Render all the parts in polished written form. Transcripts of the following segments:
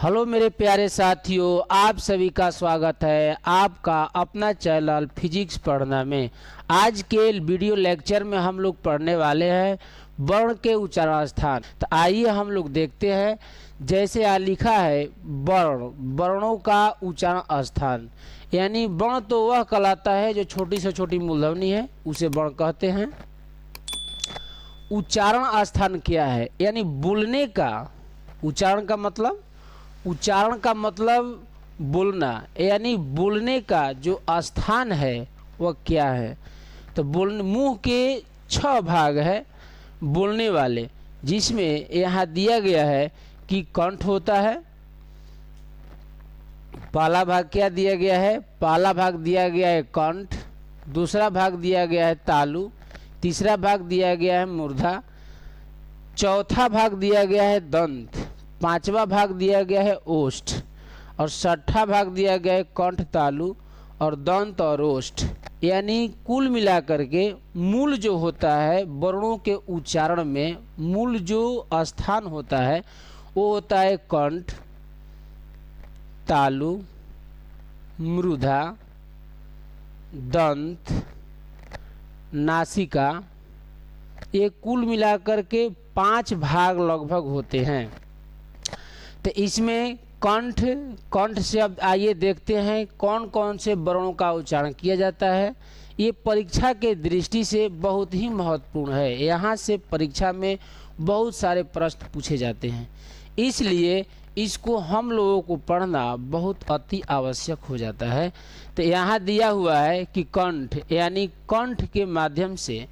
Hello मेरे प्यारे साथियों, आप सभी का स्वागत है आपका अपना चैनल फिजिक्स पढ़ना में। आज के वीडियो लेक्चर में हम लोग पढ़ने वाले हैं वर्ण के उच्चारण स्थान। तो आइए हम लोग देखते हैं। जैसे यहाँ लिखा है वर्ण, वर्णों का उच्चारण स्थान, यानी वर्ण तो वह कहलाता है जो छोटी से छोटी मूलध्वनि है, उसे वर्ण कहते हैं। उच्चारण स्थान क्या है? यानी बोलने का, उच्चारण का मतलब बोलना, यानी बोलने का जो स्थान है वह क्या है। तो मुंह के 6 भाग है बोलने वाले, जिसमें यहाँ दिया गया है कि कंठ होता है। पहला भाग क्या दिया गया है? पहला भाग दिया गया है कंठ, दूसरा भाग दिया गया है तालु, तीसरा भाग दिया गया है मूर्धा, चौथा भाग दिया गया है दंत, पांचवा भाग दिया गया है ओष्ठ और छठा भाग दिया गया है कंठ, तालु और दंत और ओष्ठ। यानी कुल मिलाकर के मूल जो होता है वर्णों के उच्चारण में, मूल जो स्थान होता है वो होता है कंठ, तालु, मृधा, दंत, नासिका। ये कुल मिलाकर के 5 भाग लगभग होते हैं। तो इसमें कंठ से अब आइए देखते हैं कौन कौन से वर्णों का उच्चारण किया जाता है। ये परीक्षा के दृष्टि से बहुत ही महत्वपूर्ण है। यहाँ से परीक्षा में बहुत सारे प्रश्न पूछे जाते हैं, इसलिए इसको हम लोगों को पढ़ना बहुत अति आवश्यक हो जाता है। तो यहाँ दिया हुआ है कि कंठ, यानी कंठ के माध्यम से,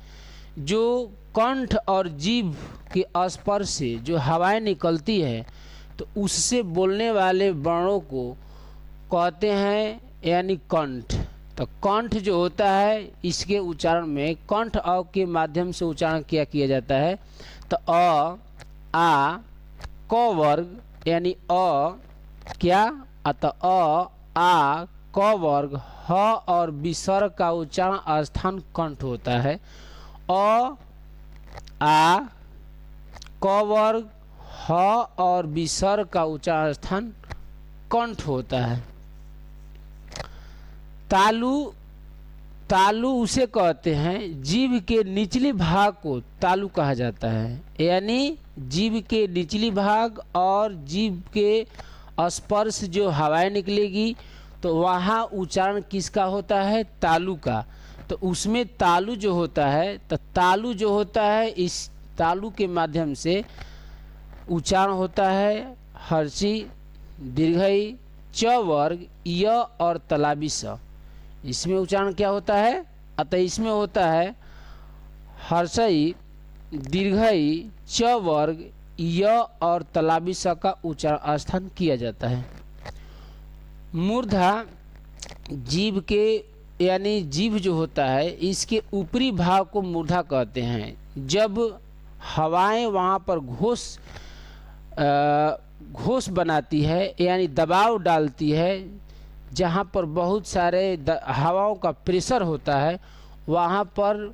जो कंठ और जीभ के स्पर्श से जो हवाएं निकलती है, तो उससे बोलने वाले वर्णों को कहते हैं यानी कंठ। तो कंठ जो होता है इसके उच्चारण में कंठ अ के माध्यम से उच्चारण किया जाता है। तो अ, आ, क वर्ग यानी अ क्या अतः अ, आ, क वर्ग, ह और विसर्ग का उच्चारण स्थान कंठ होता है। अ, आ, क वर्ग, ह और विसर्ग का उच्चारण स्थान कंठ होता है। तालु उसे कहते हैं, जीभ के निचले भाग को तालु कहा जाता है। यानी जीभ के निचली भाग और जीभ के स्पर्श जो हवाएं निकलेगी तो वहाँ उच्चारण किसका होता है? तालु का। तो उसमें तालु जो होता है, तो तालु जो होता है इस तालु के माध्यम से उच्चारण होता है हर्षी, दीर्घई, च वर्ग, य और तलाबी स। इसमें उच्चारण क्या होता है? अतः इसमें होता है हर्षई, दीर्घई, च वर्ग, य और तलाबी स का उच्चारण स्थान किया जाता है। मूर्धा जीभ के, यानी जीभ जो होता है इसके ऊपरी भाग को मूर्धा कहते हैं। जब हवाएं वहाँ पर घोष बनाती है, यानी दबाव डालती है, जहाँ पर बहुत सारे हवाओं का प्रेशर होता है, वहाँ पर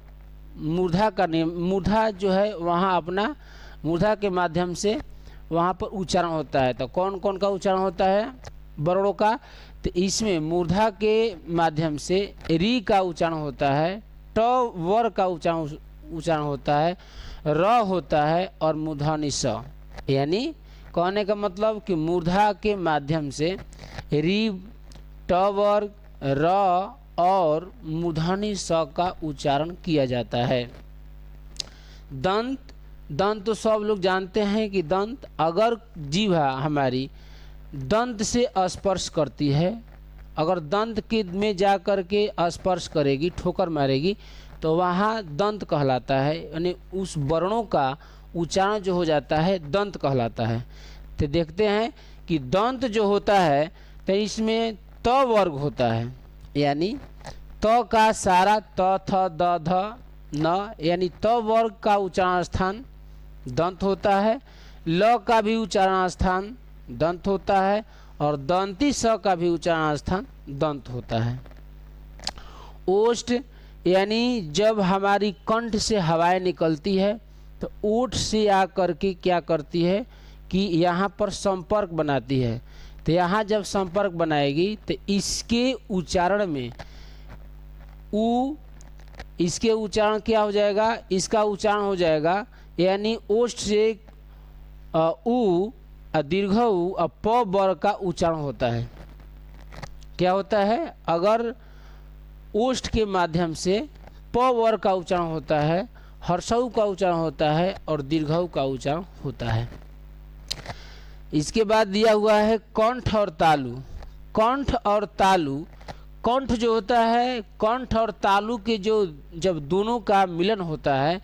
मूर्धा जो है वहाँ अपना मूर्धा के माध्यम से वहाँ पर उच्चारण होता है। तो कौन कौन का उच्चारण होता है वर्णों का? तो इसमें मूर्धा के माध्यम से री का उच्चारण होता है, ट वर का उच्चारण होता है, र होता है और मूर्धनि स। यानी कहने का मतलब कि मूर्धा के माध्यम से री, ट वर्ग, र और मूर्धनि स का उच्चारण किया जाता है। दंत तो सब लोग जानते हैं कि दंत, अगर जीभा हमारी दंत से स्पर्श करती है, अगर दंत के में जा कर के स्पर्श करेगी, ठोकर मारेगी, तो वहाँ दंत कहलाता है। यानी उस वर्णों का उच्चारण जो हो जाता है दंत कहलाता है। तो देखते हैं कि दंत जो होता है तो इसमें त वर्ग होता है, यानी त का सारा त, थ, द, ध, न, यानी त वर्ग का उच्चारण स्थान दंत होता है। ल का भी उच्चारण स्थान दंत होता है और दंती स का भी उच्चारण स्थान दंत होता है। ओष्ठ, यानी जब हमारी कंठ से हवाएं निकलती है तो ओठ से आकर के क्या करती है कि यहाँ पर संपर्क बनाती है। तो यहाँ जब संपर्क बनाएगी तो इसके उच्चारण में इसके उच्चारण क्या हो जाएगा, इसका उच्चारण हो जाएगा यानी ओष्ठ से उ दीर्घ उ प वर्ग का उच्चारण होता है। क्या होता है, अगर ओष्ठ के माध्यम से प वर्ग का उच्चारण होता है, हर्षऊ का उच्चारण होता है और दीर्घऊ का उच्चारण होता है। इसके बाद दिया हुआ है कंठ और तालु। कंठ और तालु, कंठ जो होता है, कंठ और तालु के जो जब दोनों का मिलन होता है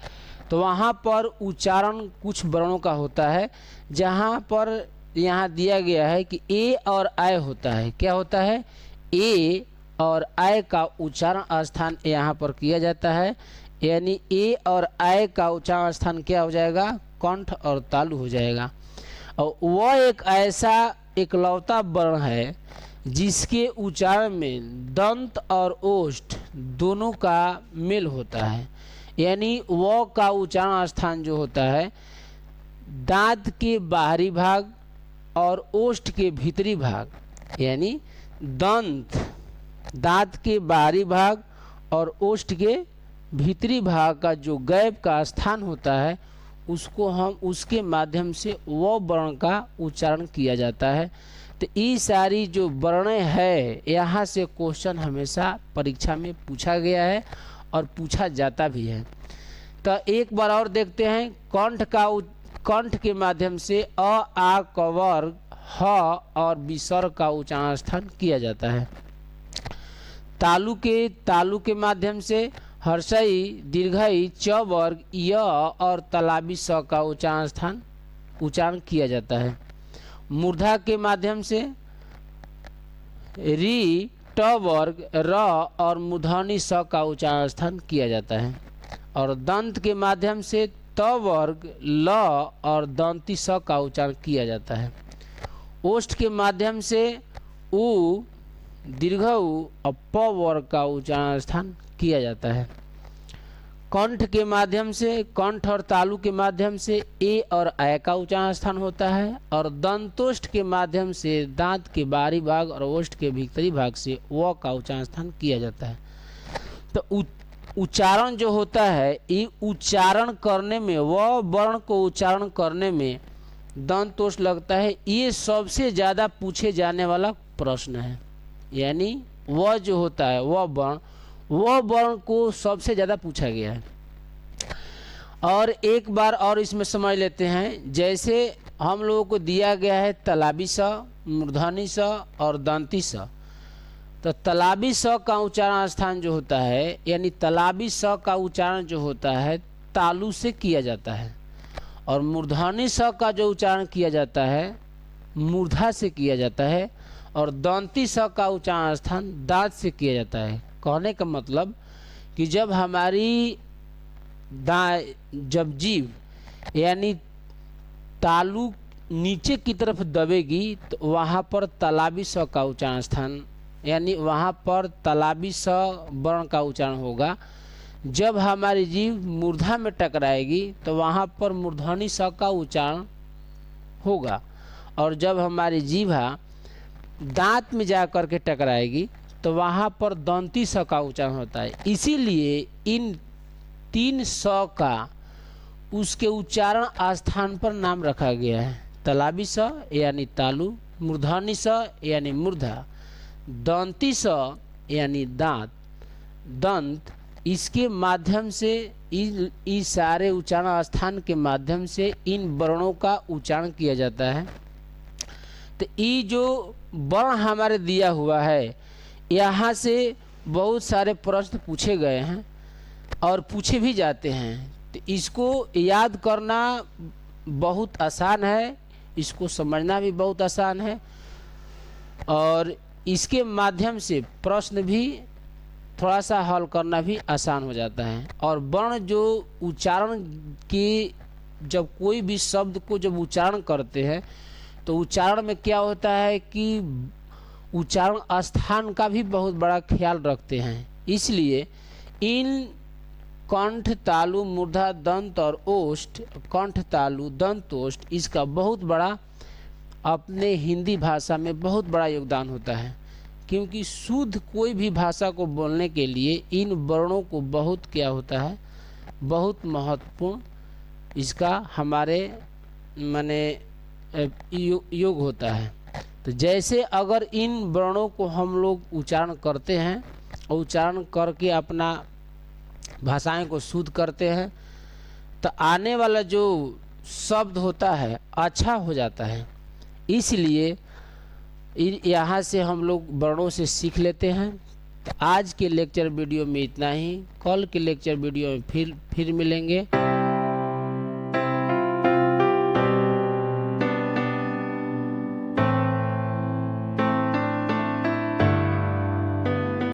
तो वहाँ पर उच्चारण कुछ वर्णों का होता है, जहाँ पर यहाँ दिया गया है कि ए और आय होता है। क्या होता है, ए और आय का उच्चारण स्थान यहाँ पर किया जाता है, यानी ए और आय का उच्चारण स्थान क्या हो जाएगा, कंठ और तालु हो जाएगा। और वह एक ऐसा एकलौता वर्ण है जिसके उच्चारण में दंत और ओष्ठ दोनों का मेल होता है, यानी व का उच्चारण स्थान जो होता है दांत के बाहरी भाग और ओष्ठ के भीतरी भाग, यानी दांत के बाहरी भाग और ओष्ठ के भीतरी भाग का जो गैप का स्थान होता है उसको हम उसके माध्यम से व वर्ण का उच्चारण किया जाता है। तो ये सारी जो वर्णें है यहाँ से क्वेश्चन हमेशा परीक्षा में पूछा गया है और पूछा जाता भी है। तो एक बार और देखते हैं, कंठ के माध्यम से अ आ क वर्ग ह और विसर्ग का उच्चारण स्थान किया जाता है। तालु के माध्यम से हर्षई दीर्घई च वर्ग य और तलाबी स का उच्चारण किया जाता है। मूर्धा के माध्यम से री ट वर्ग र और मूर्धनी स का उच्चारण स्थान किया जाता है। और दंत के माध्यम से त वर्ग ल और दंती स का उच्चारण किया जाता है। ओष्ठ के माध्यम से उ दीर्घ उ और प वर्ग का उच्चारण स्थान किया जाता है। कंठ के माध्यम से, कंठ और तालु के माध्यम से ए और आय का उच्चारण स्थान होता है। और दंतोष्ठ के माध्यम से दांत के बाहरी भाग और ओष्ठ के भीतरी भाग से व का उच्चारण स्थान किया जाता है। तो उच्चारण जो होता है, ये उच्चारण करने में, व वर्ण को उच्चारण करने में दंतोष्ठ लगता है। ये सबसे ज़्यादा पूछे जाने वाला प्रश्न है, यानी व जो होता है वह वर्ण को सबसे ज़्यादा पूछा गया है। और एक बार और इसमें समझ लेते हैं, जैसे हम लोगों को दिया गया है तलाबी स, मूर्धनी स और दंती स। तो तलाबी स का उच्चारण स्थान जो होता है, यानी तलाबी स का उच्चारण जो होता है तालु से किया जाता है, और मूर्धनी स का जो उच्चारण किया जाता है मूर्धा से किया जाता है, और दंती स का उच्चारण स्थान दांत से किया जाता है। कहने का मतलब कि जब हमारी जब जीभ यानी तालु नीचे की तरफ दबेगी तो वहाँ पर तलाबी स का उच्चारण स्थान, यानी वहाँ पर तलाबी स वर्ण का उच्चारण होगा। जब हमारी जीभ मूर्धा में टकराएगी तो वहाँ पर मूर्धनी स का उच्चारण होगा, और जब हमारी जीभा दांत में जा कर के टकराएगी तो वहाँ पर दंती स का उच्चारण होता है। इसीलिए इन 3 स का उसके उच्चारण स्थान पर नाम रखा गया है। तलाबी स यानी तालु, मूर्धनी स यानी मूर्धा, दंती स यानी दंत। इसके माध्यम से इस सारे उच्चारण स्थान के माध्यम से इन वर्णों का उच्चारण किया जाता है। तो ये जो वर्ण हमारे दिया हुआ है, यहाँ से बहुत सारे प्रश्न पूछे गए हैं और पूछे भी जाते हैं। तो इसको याद करना बहुत आसान है, इसको समझना भी बहुत आसान है, और इसके माध्यम से प्रश्न भी थोड़ा सा हल करना भी आसान हो जाता है। और वर्ण जो उच्चारण के, जब कोई भी शब्द को जब उच्चारण करते हैं तो उच्चारण में क्या होता है कि उच्चारण स्थान का भी बहुत बड़ा ख्याल रखते हैं। इसलिए इन कंठ, तालु, मूर्धा, दंत और ओष्ठ, कंठ, तालु, दंत, ओष्ठ, इसका बहुत बड़ा अपने हिंदी भाषा में बहुत बड़ा योगदान होता है, क्योंकि शुद्ध कोई भी भाषा को बोलने के लिए इन वर्णों को बहुत क्या होता है, बहुत महत्वपूर्ण इसका हमारे माने योग होता है। तो जैसे अगर इन वर्णों को हम लोग उच्चारण करते हैं और उच्चारण करके अपना भाषाएं को शुद्ध करते हैं, तो आने वाला जो शब्द होता है अच्छा हो जाता है। इसलिए यहाँ से हम लोग वर्णों से सीख लेते हैं। तो आज के लेक्चर वीडियो में इतना ही, कल के लेक्चर वीडियो में फिर मिलेंगे।